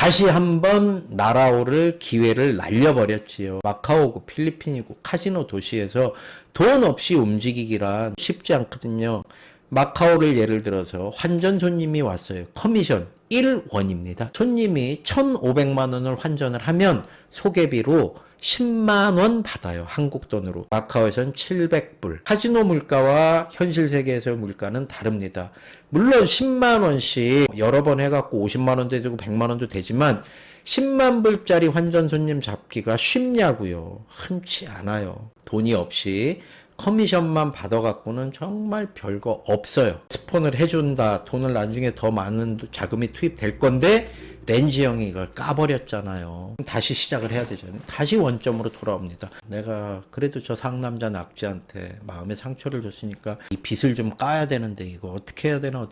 다시 한번 날아오를 기회를 날려버렸지요. 마카오고 필리핀이고 카지노 도시에서 돈 없이 움직이기란 쉽지 않거든요. 마카오를 예를 들어서 환전 손님이 왔어요. 커미션 1원입니다. 손님이 1,500만 원을 환전을 하면 소개비로 10만 원 받아요. 한국 돈으로. 마카오에선 700불. 카지노 물가와 현실 세계에서의 물가는 다릅니다. 물론 10만 원씩 여러 번 해갖고 50만 원도 되고 100만 원도 되지만 10만 불짜리 환전 손님 잡기가 쉽냐고요. 흔치 않아요. 돈이 없이 커미션만 받아갖고는 정말 별거 없어요. 스폰을 해준다. 돈을 나중에 더 많은 자금이 투입될 건데 렌지 형이 이걸 까버렸잖아요. 다시 시작을 해야 되잖아요. 다시 원점으로 돌아옵니다. 내가 그래도 저 상남자 낙지한테 마음의 상처를 줬으니까 이 빚을 좀 까야 되는데 이거 어떻게 해야 되나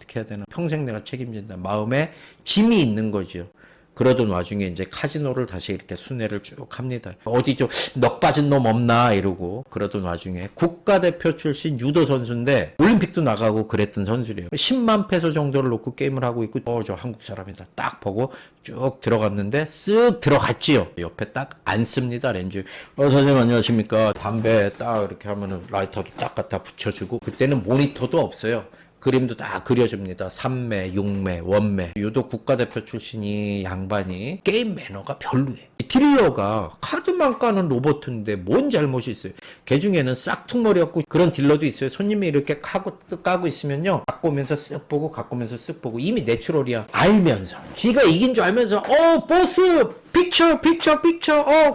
평생 내가 책임진다. 마음에 짐이 있는 거죠. 그러던 와중에 이제 카지노를 다시 이렇게 순회를 쭉 합니다. 어디 좀 넋 빠진 놈 없나 이러고 그러던 와중에 국가대표 출신 유도 선수인데 올림픽도 나가고 그랬던 선수래요. 10만 페소 정도를 놓고 게임을 하고 있고 저 한국 사람이다 딱 보고 쭉 들어갔는데 쓱 들어갔지요. 옆에 딱 앉습니다. 렌즈. 선생님 안녕하십니까. 담배 딱 이렇게 하면은 라이터도 딱 갖다 붙여주고 그때는 모니터도 없어요. 그림도 다 그려줍니다. 3매, 6매, 원매. 유독 국가대표 출신이 양반이 게임 매너가 별로예요. 딜러가 카드만 까는 로봇인데 뭔 잘못이 있어요. 걔 중에는 싹퉁머리 없고 그런 딜러도 있어요. 손님이 이렇게 까고 있으면요. 갖고 오면서 쓱 보고 갖고 오면서 쓱 보고 이미 내추럴이야. 알면서. 지가 이긴 줄 알면서 보스! 픽처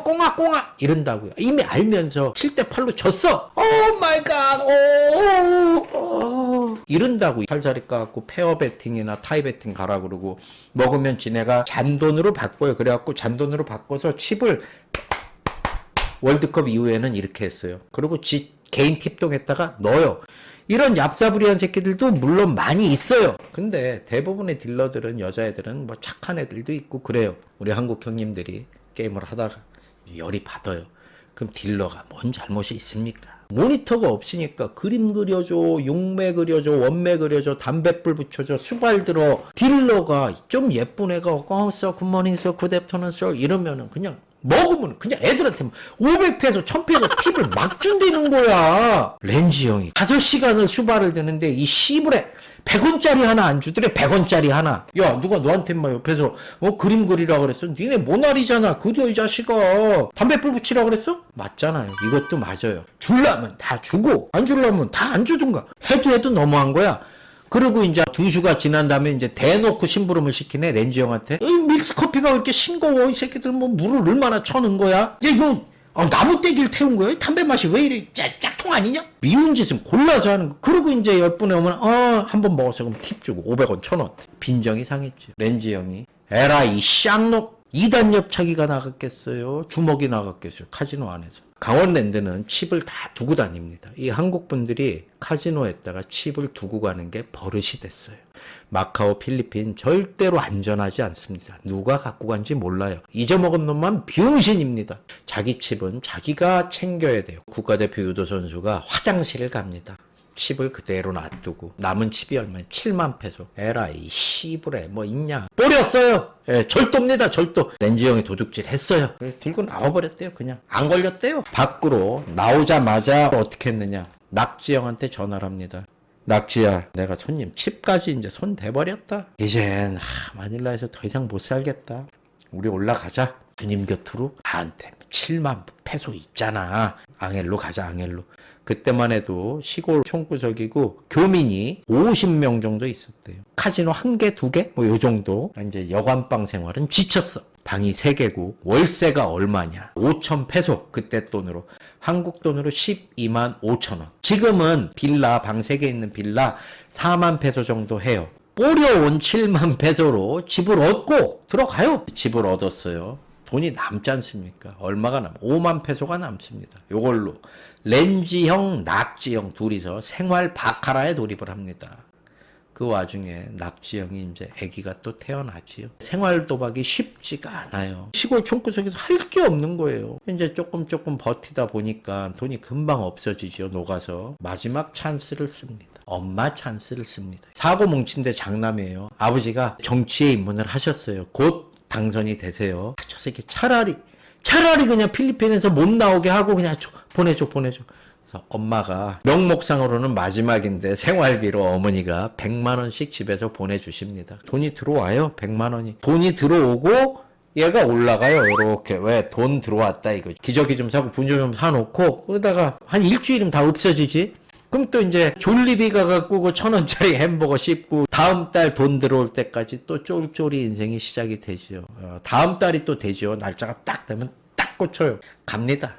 꽁아 이런다고요. 이미 알면서 7대8로 졌어. 오 마이 갓. 이런다고. 팔자리 까갖고 페어 배팅이나 타이 배팅 가라 그러고 먹으면 지네가 잔돈으로 바꿔요. 그래갖고 잔돈으로 바꿔서 칩을 월드컵 이후에는 이렇게 했어요. 그리고 개인 팁동에다가 넣어요. 이런 얍사부리한 새끼들도 물론 많이 있어요. 근데 대부분의 딜러들은 여자애들은 뭐 착한 애들도 있고 그래요. 우리 한국 형님들이 게임을 하다가 열이 받아요. 그럼 딜러가 뭔 잘못이 있습니까? 모니터가 없으니까 그림 그려줘, 용매 그려줘, 원매 그려줘, 담뱃불 붙여줘, 수발 들어. 딜러가 좀 예쁜 애가 굿모닝 서 굿애프터눈 서 이러면은 그냥 먹으면 그냥 애들한테 500페소, 1000페소 팁을 막 준다는 거야. 렌지 형이 5시간을 수발을 드는데 이 씨부레 100원짜리 하나 안 주더래. 100원짜리 하나. 야 누가 너한테 막 옆에서 그림 그리라 그랬어? 니네 모나리잖아. 그려 이 자식아. 담배불 붙이라 그랬어? 맞잖아요. 이것도 맞아요. 줄라면 다 주고 안 줄라면 다 안 주든가. 해도 너무한 거야. 그리고 이제 2주가 지난 다음에 이제 대놓고 심부름을 시키네. 렌지 형한테. 믹스커피가 왜 이렇게 싱거워? 이 새끼들 뭐 물을 얼마나 쳐는 거야? 야 이거 나무떼기를 태운 거예요? 담배 맛이 왜 이래? 짝퉁 아니냐? 미운 짓은 골라서 하는 거. 그리고 이제 10분에 오면 한 번 먹었어. 그럼 팁 주고 500원, 1000원. 빈정이 상했지. 렌지 형이 에라 이 쌍놈. 2단 옆차기가 나갔겠어요? 주먹이 나갔겠어요? 카지노 안에서. 강원랜드는 칩을 다 두고 다닙니다. 이 한국 분들이 카지노에다가 칩을 두고 가는 게 버릇이 됐어요. 마카오, 필리핀 절대로 안전하지 않습니다. 누가 갖고 간지 몰라요. 잊어먹은 놈만 병신입니다. 자기 칩은 자기가 챙겨야 돼요. 국가대표 유도 선수가 화장실을 갑니다. 칩을 그대로 놔두고 남은 칩이 얼마냐? 7만 페소. 에라이 씨부레 뭐 있냐? 뿌렸어요. 예, 절도입니다. 절도. 렌지 형이 도둑질 했어요. 들고 나와버렸대요. 그냥 안 걸렸대요. 밖으로 나오자마자 어떻게 했느냐? 낙지 형한테 전화를 합니다. 낙지야, 내가 손님 칩까지 이제 손 대버렸다. 이젠 마닐라에서 더 이상 못 살겠다. 우리 올라가자. 주님 곁으로. 나한테 7만 페소 있잖아. 앙헬로 가자. 앙헬로. 그때만 해도 시골 총구석이고 교민이 50명 정도 있었대요. 카지노 1개, 2개? 뭐 요 정도. 이제 여관방 생활은 지쳤어. 방이 3개고 월세가 얼마냐? 5천 페소. 그때 돈으로. 한국 돈으로 12만 5천 원. 지금은 빌라, 방 3개 있는 빌라 4만 페소 정도 해요. 뿌려온 7만 페소로 집을 얻고 들어가요. 집을 얻었어요. 돈이 남지 않습니까? 얼마가 5만 페소가 남습니다. 요걸로 렌지형, 낙지형 둘이서 생활 바카라에 돌입을 합니다. 그 와중에 낙지형이 이제 아기가 또 태어나지요. 생활 도박이 쉽지가 않아요. 시골 총구석에서 할 게 없는 거예요. 이제 조금 버티다 보니까 돈이 금방 없어지죠. 녹아서 마지막 찬스를 씁니다. 엄마 찬스를 씁니다. 사고 뭉친 데 장남이에요. 아버지가 정치에 입문을 하셨어요. 곧 당선이 되세요. 저 새끼 차라리 그냥 필리핀에서 못 나오게 하고 그냥 보내줘. 그래서 엄마가 명목상으로는 마지막인데 생활비로 어머니가 100만 원씩 집에서 보내주십니다. 돈이 들어와요. 100만 원이. 돈이 들어오고 얘가 올라가요. 이렇게. 왜? 돈 들어왔다 이거. 기저귀 좀 사고 분유 좀 사놓고 그러다가 한 일주일이면 다 없어지지. 그럼 또 이제 졸리비 가갖고 그 1,000원짜리 햄버거 씹고 다음 달 돈 들어올 때까지 또 쫄쫄이 인생이 시작이 되지요. 다음 달이 또 되지요. 날짜가 딱 되면 딱 꽂혀요. 갑니다.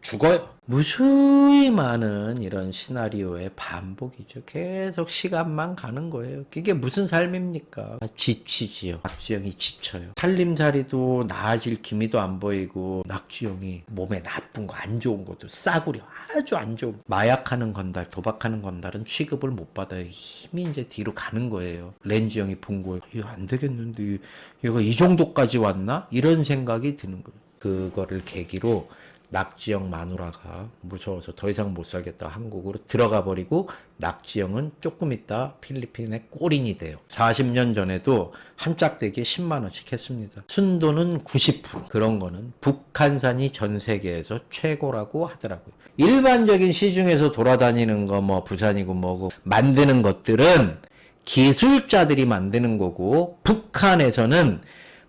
죽어요. 무수히 많은 이런 시나리오의 반복이죠. 계속 시간만 가는 거예요. 이게 무슨 삶입니까? 지치지요. 낙지형이 지쳐요. 살림살이도 나아질 기미도 안 보이고 낙지형이 몸에 나쁜 거 안 좋은 것도 싸구려 아주 안 좋은 마약하는 건달 도박하는 건달은 취급을 못 받아요. 힘이 이제 뒤로 가는 거예요. 렌즈형이 본 거예요. 이거 안 되겠는데 얘가 이 정도까지 왔나? 이런 생각이 드는 거예요. 그거를 계기로 낙지형 마누라가 무서워서 더 이상 못 살겠다 한국으로 들어가 버리고 낙지형은 조금 있다 필리핀의 꼬린이 돼요. 40년 전에도 한 짝대기에 10만 원씩 했습니다. 순도는 90%. 그런 거는 북한산이 전 세계에서 최고라고 하더라고요. 일반적인 시중에서 돌아다니는 거 뭐 부산이고 뭐고 만드는 것들은 기술자들이 만드는 거고 북한에서는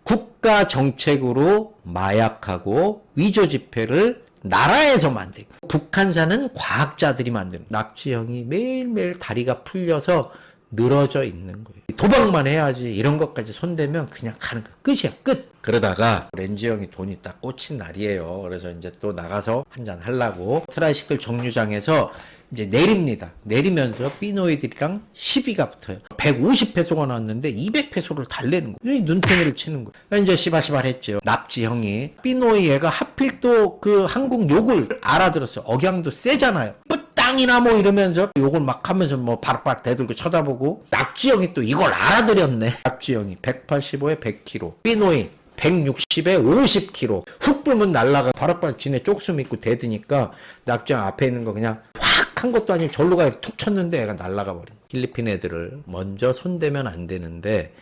국가 정책으로 마약하고 위조 지폐를 나라에서 만들고 북한산은 과학자들이 만드는 낙지형이 매일매일 다리가 풀려서 늘어져 있는 거예요. 도박만 해야지 이런 것까지 손대면 그냥 가는 거야. 끝이야 끝. 그러다가 렌즈형이 돈이 딱 꽂힌 날이에요. 그래서 이제 또 나가서 한잔 하려고 트라이시클 정류장에서 이제 내립니다. 내리면서 삐노이들이랑 시비가 붙어요. 150페소가 나왔는데 200페소를 달래는 거예요. 눈탱이를 치는 거예요. 이제 시바시발 했죠. 납지형이 삐노이 얘가 하필 또 그 한국 욕을 알아들었어요. 억양도 세잖아요. 뭐 땅이나 뭐 이러면서 욕을 막 하면서 뭐 바락바락 대들고 쳐다보고 납지형이 또 이걸 알아들였네. 납지형이 185에 100kg 삐노이 160에 50kg 훅 불면 날라가 바락바락 지네 쪽숨 있고 대드니까 낙지형 앞에 있는 거 그냥 확 한 것도 아니고 절로 가서 툭 쳤는데 애가 날라가 버린. 필리핀 애들을 먼저 손대면 안 되는데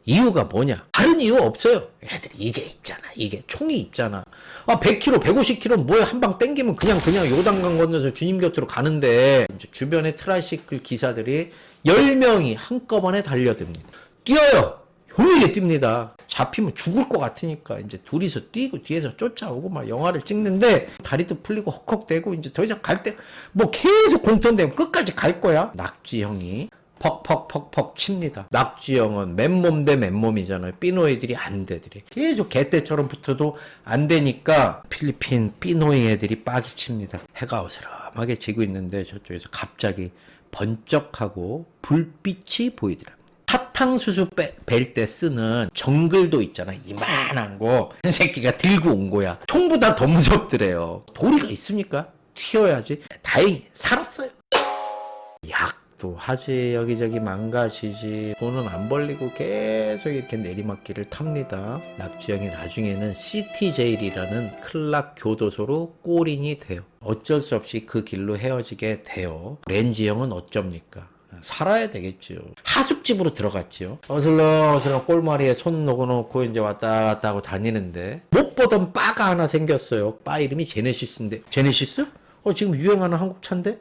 이유가 뭐냐? 다른 이유 없어요. 애들이 이게 있잖아. 이게 총이 있잖아. 100kg, 150kg 뭐야 한 방 땡기면 그냥 요단강 건너서 주님 곁으로 가는데 이제 주변에 트라이시클 기사들이 10명이 한꺼번에 달려듭니다. 뛰어요. 용이게 뜁니다. 잡히면 죽을 것 같으니까 이제 둘이서 뛰고 뒤에서 쫓아오고 막 영화를 찍는데 다리도 풀리고 헉헉대고 이제 더 이상 갈 때 뭐 계속 공턴되면 끝까지 갈 거야. 낙지형이 퍽퍽퍽퍽 칩니다. 낙지형은 맨몸 대 맨몸이잖아요. 삐노이들이 안 되더래. 계속 개떼처럼 붙어도 안 되니까 필리핀 삐노이 애들이 빠지칩니다. 해가 어스름하게 지고 있는데 저쪽에서 갑자기 번쩍하고 불빛이 보이더라. 사탕수수 뺄 때 쓰는 정글도 있잖아. 이만한 거. 한 새끼가 들고 온 거야. 총보다 더 무섭더래요. 도리가 있습니까? 튀어야지. 다행히 살았어요. 약도 하지 여기저기 망가지지. 돈은 안 벌리고 계속 이렇게 내리막길을 탑니다. 낙지형이 나중에는 시티제일이라는 클락 교도소로 꼬린이 돼요. 어쩔 수 없이 그 길로 헤어지게 돼요. 렌지형은 어쩝니까? 살아야 되겠죠. 하숙집으로 들어갔죠. 어슬렁어슬렁 꼴마리에 손 놓고 이제 왔다 갔다 하고 다니는데 못 보던 바가 하나 생겼어요. 바 이름이 제네시스인데 제네시스? 지금 유행하는 한국 차인데?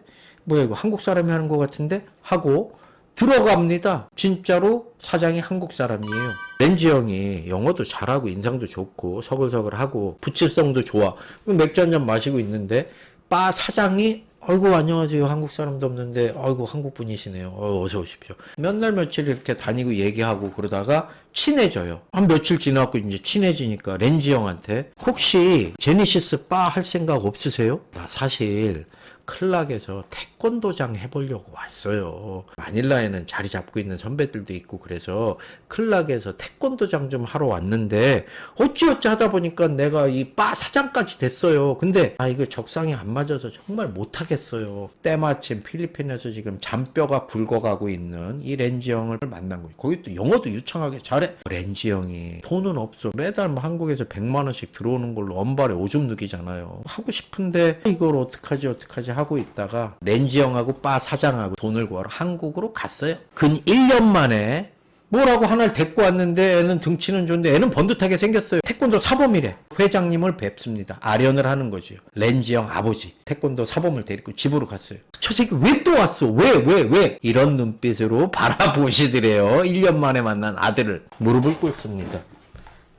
뭐야 이거 한국 사람이 하는 것 같은데? 하고 들어갑니다. 진짜로 사장이 한국 사람이에요. 렌지 형이 영어도 잘하고 인상도 좋고 서글서글하고 부칠성도 좋아. 맥주 한잔 마시고 있는데 바 사장이 아이고 안녕하세요. 한국 사람도 없는데 아이고 한국 분이시네요. 어서 오십시오. 몇 날 며칠 이렇게 다니고 얘기하고 그러다가 친해져요. 한 며칠 지나고 이제 친해지니까 렌지 형한테 혹시 제니시스 바 할 생각 없으세요? 나 사실 클락에서 태권도장 해보려고 왔어요. 마닐라에는 자리 잡고 있는 선배들도 있고 그래서 클락에서 태권도장 좀 하러 왔는데 어찌어찌 하다 보니까 내가 이 바 사장까지 됐어요. 근데 이거 적성이 안 맞아서 정말 못하겠어요. 때마침 필리핀에서 지금 잔뼈가 굵어가고 있는 이 렌지 형을 만난 거예요. 거기 또 영어도 유창하게 잘해. 렌지 형이 돈은 없어. 매달 뭐 한국에서 100만 원씩 들어오는 걸로 엄발에 오줌 누기잖아요. 하고 싶은데 이걸 어떡하지 하고 있다가 렌지 형하고 바 사장하고 돈을 구하러 한국으로 갔어요. 근 1년 만에 뭐라고 하나를 데리고 왔는데 애는 등치는 좋은데 애는 번듯하게 생겼어요. 태권도 사범이래. 회장님을 뵙습니다. 아련을 하는 거죠. 렌지 형 아버지 태권도 사범을 데리고 집으로 갔어요. 저 새끼 왜 또 왔어? 왜? 이런 눈빛으로 바라보시더래요. 1년 만에 만난 아들을. 무릎을 꿇습니다.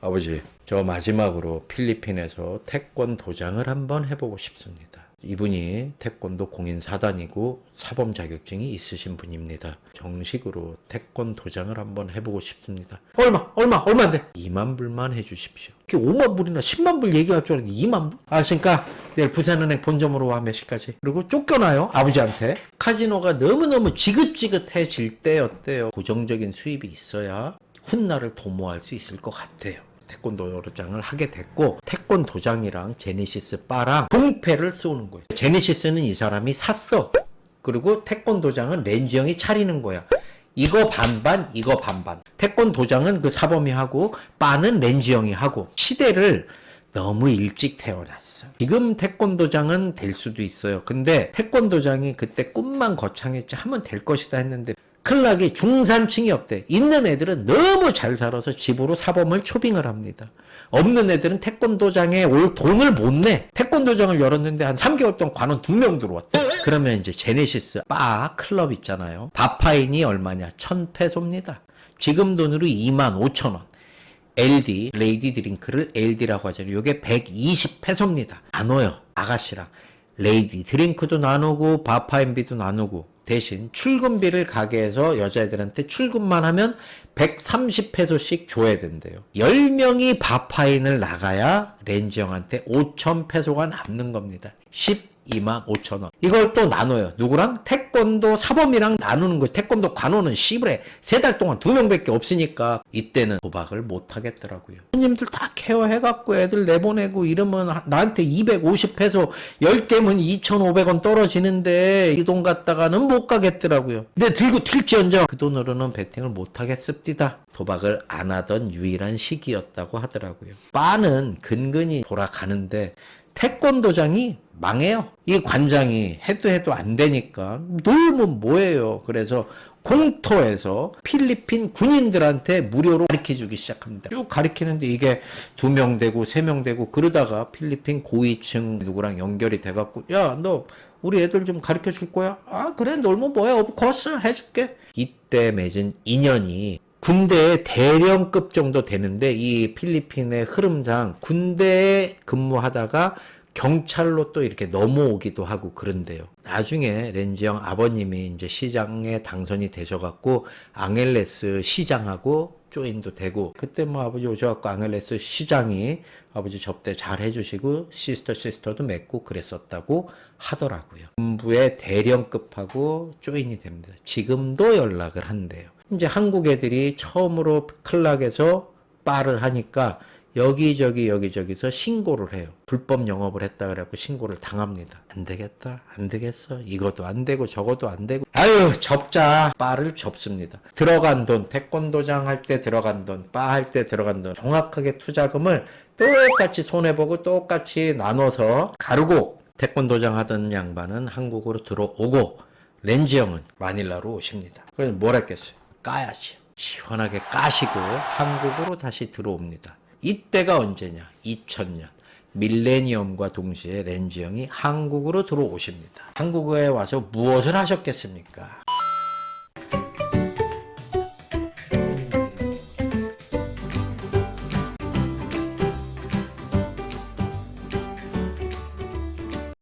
아버지, 저 마지막으로 필리핀에서 태권도장을 한번 해보고 싶습니다. 이분이 태권도 공인 4단이고 사범 자격증이 있으신 분입니다. 정식으로 태권도장을 한번 해보고 싶습니다. 얼마인데? 2만 불만 해주십시오. 5만 불이나 10만 불 얘기할 줄 알았는데 2만 불? 아시니까 내일 부산은행 본점으로 와 몇 시까지. 그리고 쫓겨나요 아버지한테. 카지노가 너무너무 지긋지긋해질 때였대요. 고정적인 수입이 있어야 훗날을 도모할 수 있을 것 같아요. 태권도장을 하게 됐고 태권도장이랑 제네시스 바랑 동패를 쏘는 거예요. 제네시스는 이 사람이 샀어. 그리고 태권도장은 렌지 형이 차리는 거야. 이거 반반 이거 반반. 태권도장은 그 사범이 하고 바는 렌지 형이 하고. 시대를 너무 일찍 태어났어. 지금 태권도장은 될 수도 있어요. 근데 태권도장이 그때 꿈만 거창했지 하면 될 것이다 했는데 클락이 중산층이 없대. 있는 애들은 너무 잘 살아서 집으로 사범을 초빙을 합니다. 없는 애들은 태권도장에 올 돈을 못 내. 태권도장을 열었는데 한 3개월 동안 관원 2명 들어왔대. 그러면 이제 제네시스 바 클럽 있잖아요. 바파인이 얼마냐? 1,000페소입니다. 지금 돈으로 25,000원. LD, 레이디 드링크를 LD라고 하잖아요. 요게 120페소입니다. 나눠요. 아가씨랑. 레이디 드링크도 나누고 바파인비도 나누고. 대신 출근비를 가게에서 여자애들한테 출근만 하면 130페소씩 줘야 된대요. 10명이 바파인을 나가야 렌지 형한테 5,000페소가 남는 겁니다. 12만 5천원. 이걸 또 나눠요. 누구랑? 태권도 사범이랑 나누는 거예요. 태권도 관원은 씨부레 3달 동안 2명밖에 없으니까 이때는 도박을 못 하겠더라고요. 손님들 다 케어해갖고 애들 내보내고 이러면 나한테 250페소 10개면 2,500원 떨어지는데 이 돈 갖다가는 못 가겠더라고요. 근데 들고 튈지언정 그 돈으로는 베팅을 못 하겠습니다. 도박을 안 하던 유일한 시기였다고 하더라고요. 바는 근근히 돌아가는데 태권도장이 망해요. 이 관장이 해도 안 되니까 놀면 뭐예요. 그래서 공터에서 필리핀 군인들한테 무료로 가르쳐주기 시작합니다. 쭉 가르치는데 이게 2명 되고 3명 되고 그러다가 필리핀 고위층 누구랑 연결이 돼갖고 야, 너 우리 애들 좀 가르쳐 줄 거야? 아, 그래, 놀면 뭐야? 오브코스 해줄게. 이때 맺은 인연이 군대의 대령급 정도 되는데 이 필리핀의 흐름상 군대에 근무하다가 경찰로 또 이렇게 넘어오기도 하고 그런데요. 나중에 렌지 형 아버님이 이제 시장에 당선이 되셔갖고 앙헬레스 시장하고 조인도 되고 그때 뭐 아버지 오셔갖고 앙헬레스 시장이 아버지 접대 잘 해주시고 시스터도 맺고 그랬었다고 하더라고요. 군부의 대령급하고 조인이 됩니다. 지금도 연락을 한대요. 이제 한국 애들이 처음으로 클락에서 바를 하니까 여기저기서 신고를 해요. 불법 영업을 했다 그래갖고 신고를 당합니다. 안 되겠다. 안 되겠어. 이것도 안 되고 저것도 안 되고. 아유, 접자. 바를 접습니다. 들어간 돈, 태권도장 할 때 들어간 돈, 바 할 때 들어간 돈, 정확하게 투자금을 똑같이 손해보고 똑같이 나눠서 가르고 태권도장 하던 양반은 한국으로 들어오고 렌지 형은 마닐라로 오십니다. 그래서 뭘 했겠어요? 까야지. 시원하게 까시고 한국으로 다시 들어옵니다. 이때가 언제냐? 2000년. 밀레니엄과 동시에 렌지 형이 한국으로 들어오십니다. 한국에 와서 무엇을 하셨겠습니까?